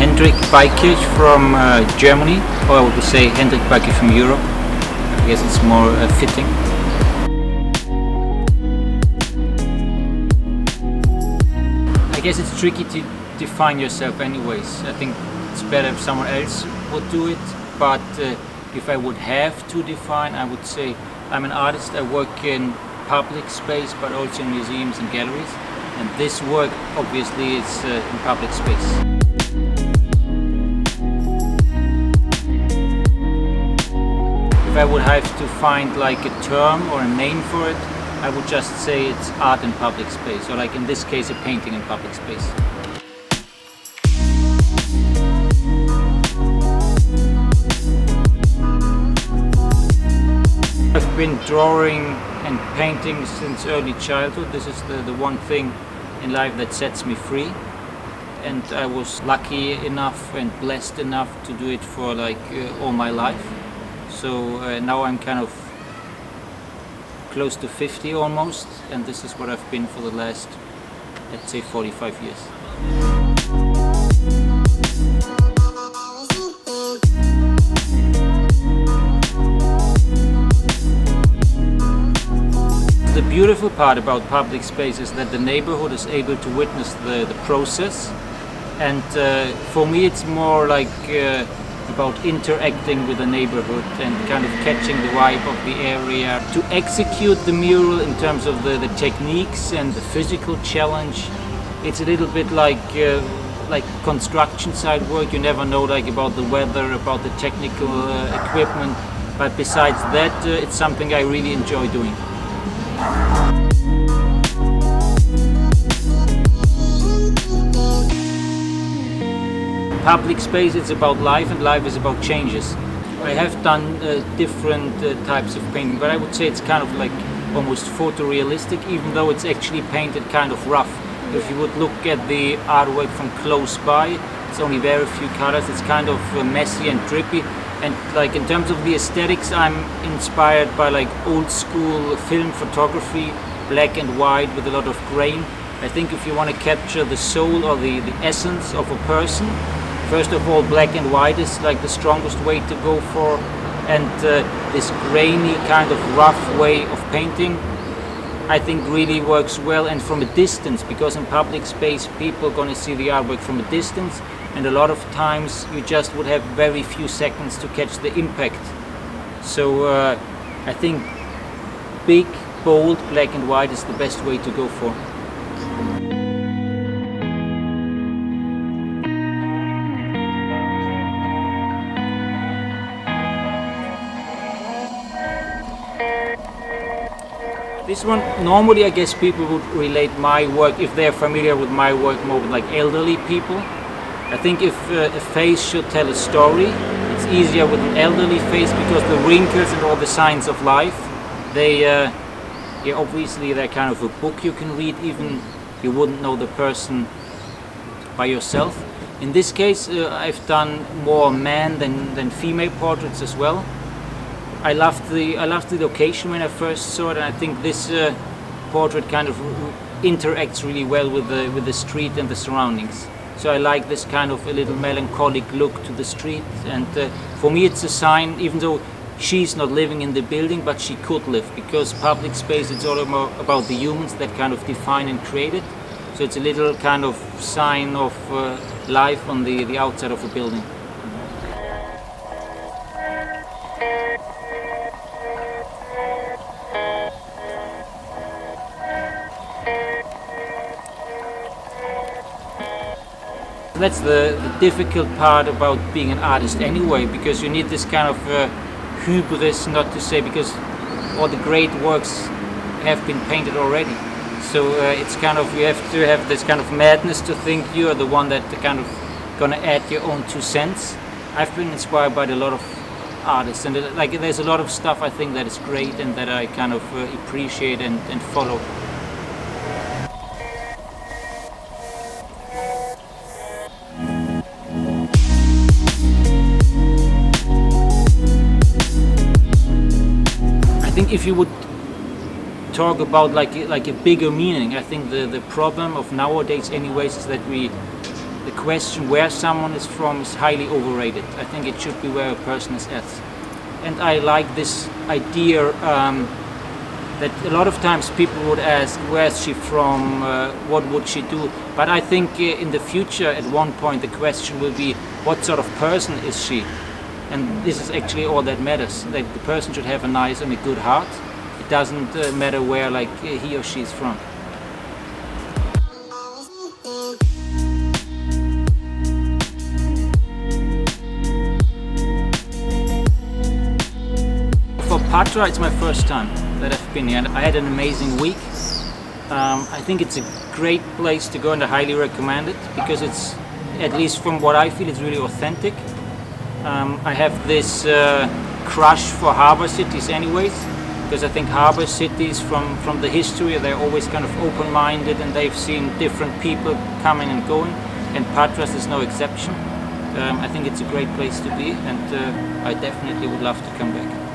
Hendrick Beikirch from Germany, or I would say Hendrick Beikirch from Europe. I guess it's more fitting. I guess it's tricky to define yourself anyways. I think it's better if someone else would do it, but if I would have to define, I would say I'm an artist. I work in public space, but also in museums and galleries, and this work obviously is in public space. If I would have to find like a term or a name for it, I would just say it's art in public space, or like in this case a painting in public space. I've been drawing and painting since early childhood. This is the one thing in life that sets me free, and I was lucky enough and blessed enough to do it for like all my life. So now I'm kind of close to 50 almost, and this is what I've been for the last, let's say, 45 years. The beautiful part about public space is that the neighborhood is able to witness the process, and for me it's more like about interacting with the neighborhood and kind of catching the vibe of the area. To execute the mural in terms of the techniques and the physical challenge, it's a little bit like construction site work. You never know like about the weather, about the technical equipment, but besides that it's something I really enjoy doing. Public space, it's about life, and life is about changes. I have done different types of painting, but I would say it's kind of like almost photorealistic, even though it's actually painted kind of rough. If you would look at the artwork from close by, it's only very few colors, it's kind of messy and drippy. And like in terms of the aesthetics, I'm inspired by like old school film photography, black and white with a lot of grain. I think if you want to capture the soul or the essence of a person, first of all, black and white is like the strongest way to go for, and this grainy kind of rough way of painting I think really works well, and from a distance, because in public space people are going to see the artwork from a distance, and a lot of times you just would have very few seconds to catch the impact. So I think big, bold, black and white is the best way to go for. This one, normally I guess people would relate my work, if they're familiar with my work, more with like elderly people. I think if a face should tell a story, it's easier with an elderly face, because the wrinkles and all the signs of life, they, obviously they're kind of a book you can read, even you wouldn't know the person by yourself. In this case, I've done more man than female portraits as well. I loved the location when I first saw it, and I think this portrait kind of interacts really well with the street and the surroundings. So I like this kind of a little melancholic look to the street, and for me it's a sign, even though she's not living in the building, but she could live, because public space, it's all about the humans that kind of define and create it. So it's a little kind of sign of life on the outside of a building. That's the difficult part about being an artist anyway, because you need this kind of hubris, not to say, because all the great works have been painted already. So it's kind of, you have to have this kind of madness to think you are the one that kind of gonna add your own 2 cents. I've been inspired by a lot of artists, and like there's a lot of stuff I think that is great and that I kind of appreciate and follow. I think if you would talk about like a bigger meaning, I think the problem of nowadays anyways is that we the question where someone is from is highly overrated. I think it should be where a person is at. And I like this idea that a lot of times people would ask, where is she from, what would she do? But I think in the future, at one point, the question will be, what sort of person is she? And this is actually all that matters, that the person should have a nice and a good heart. It doesn't matter where he or she is from. For Patras, it's my first time that I've been here. I had an amazing week. I think it's a great place to go and I highly recommend it because it's, at least from what I feel, it's really authentic. I have this crush for harbor cities anyways, because I think harbor cities from the history, they're always kind of open-minded and they've seen different people coming and going, and Patras is no exception. I think it's a great place to be and I definitely would love to come back.